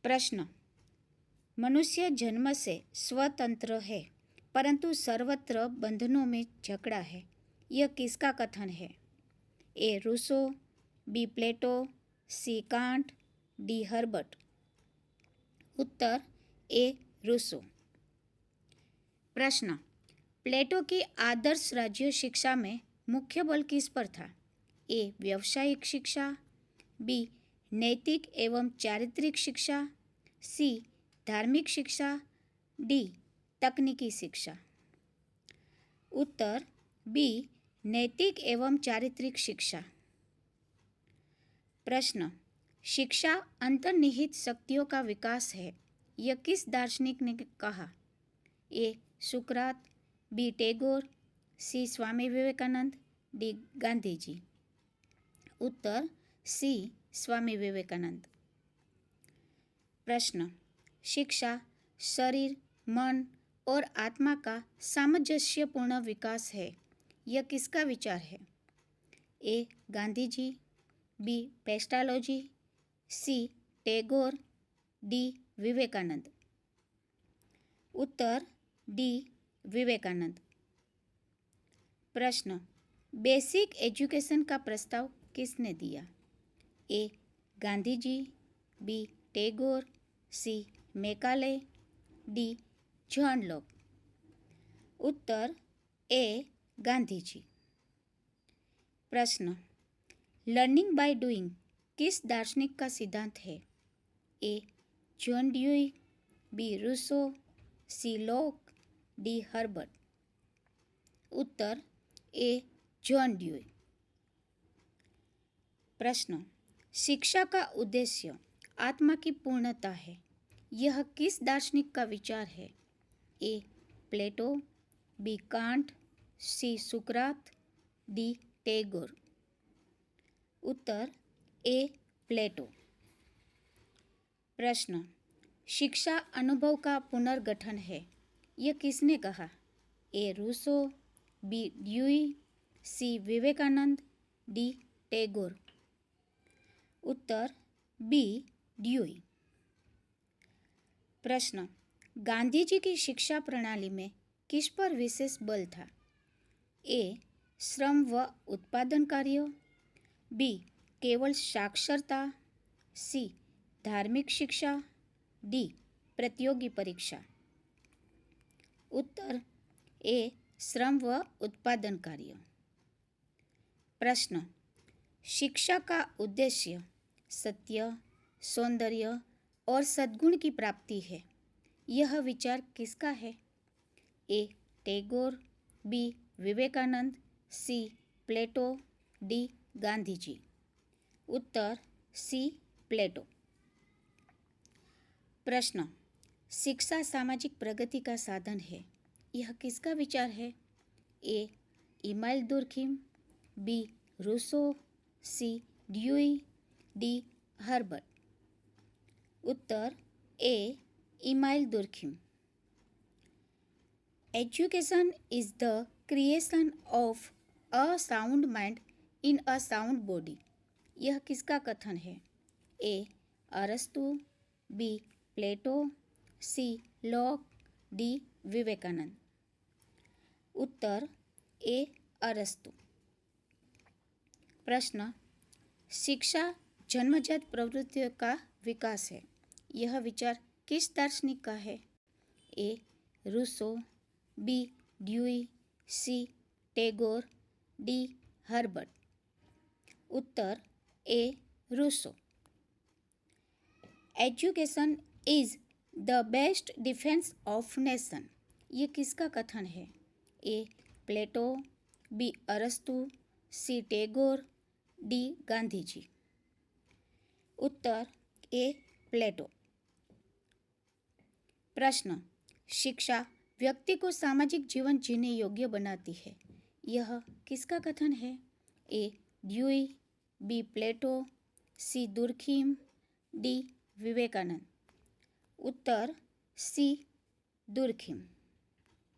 प्रश्न। मनुष्य जन्म से स्वतंत्र है परंतु सर्वत्र बंधनों में जकड़ा है, यह किसका कथन है? A Rousseau, B Plato, C Kant, D Herbart. उत्तर ए रूसो। प्रश्न। प्लेटो की आदर्श राज्य शिक्षा में मुख्य बल किस पर था? ए व्यावसायिक शिक्षा, बी नैतिक एवं चारित्रिक शिक्षा, सी धार्मिक शिक्षा, डी तकनीकी शिक्षा। उत्तर बी नैतिक एवं चारित्रिक शिक्षा। प्रश्न। शिक्षा अंतर्निहित शक्तियों का विकास है, यह किस दार्शनिक ने कहा? ए सुकरात, बी टैगोर, सी स्वामी विवेकानंद, डी गांधी जी। उत्तर सी स्वामी विवेकानंद। प्रश्न। शिक्षा शरीर, मन और आत्मा का सामंजस्यपूर्ण विकास है, यह किसका विचार है? ए गांधी जी, बी पेस्टालोजी, सी टैगोर, डी विवेकानंद। उत्तर डी विवेकानंद। प्रश्न। बेसिक एजुकेशन का प्रस्ताव किसने दिया? ए गांधी जी, बी टैगोर, सी मैकाले, डी जॉन लॉक। उत्तर ए गांधी जी। प्रश्न। लर्निंग बाय डूइंग किस दार्शनिक का सिद्धांत है? ए जॉन ड्यूई, बी रूसो, सी लॉक, डी हर्बर्ट। उत्तर ए जॉन ड्यूई। प्रश्न। शिक्षा का उद्देश्य आत्मा की पूर्णता है, यह किस दार्शनिक का विचार है? A Plato, B can't, C Sukrat, D Tagore. Uttar A Plato. प्रश्न। शिक्षा अनुभव का पुनर्गठन है, यह किसने कहा? ए रूसो, बी ड्यूई, सी विवेकानंद, डी टैगोर। उत्तर बी ड्यूई। प्रश्न। गांधी जी की शिक्षा प्रणाली में किस पर विशेष बल था? ए श्रम व उत्पादन कार्य, बी केवल साक्षरता, सी धार्मिक शिक्षा, डी प्रतियोगी परीक्षा। उत्तर ए श्रम व उत्पादन कार्य। प्रश्न। शिक्षा का उद्देश्य सत्य, सौंदर्य और सद्गुण की प्राप्ति है, यह विचार किसका है? ए टैगोर, बी विवेकानंद, सी प्लेटो, डी गांधी जी। उत्तर सी प्लेटो। प्रश्न। शिक्षा सामाजिक प्रगति का साधन है, यह किसका विचार है? A Emile Durkheim, B Rousseau, C Dewey, D Herbart. उत्तर A Emile Durkheim. Education is the creation of a sound mind in a sound body, यह किसका कथन है? ए अरस्तु, B Plato, C Locke, D Vivekananda. उत्तर ए अरस्तु। प्रश्न। शिक्षा जन्मजात प्रवृत्तियों का विकास है, यह विचार किस दार्शनिक का है? A Rousseau, B Dewey, C Tagore, D Herbart. उत्तर A Rousseau. Education is the best defence of nation, ये किसका कथन है? ए प्लेटो, बी अरस्तु, सी टैगोर, डी गांधी जी। उत्तर ए प्लेटो। प्रश्न। शिक्षा व्यक्ति को सामाजिक जीवन जीने योग्य बनाती है, यह किसका कथन है? ए ड्यूई, बी प्लेटो, सी दुर्खिम, डी विवेकानंद। उत्तर सी दुर्खिम।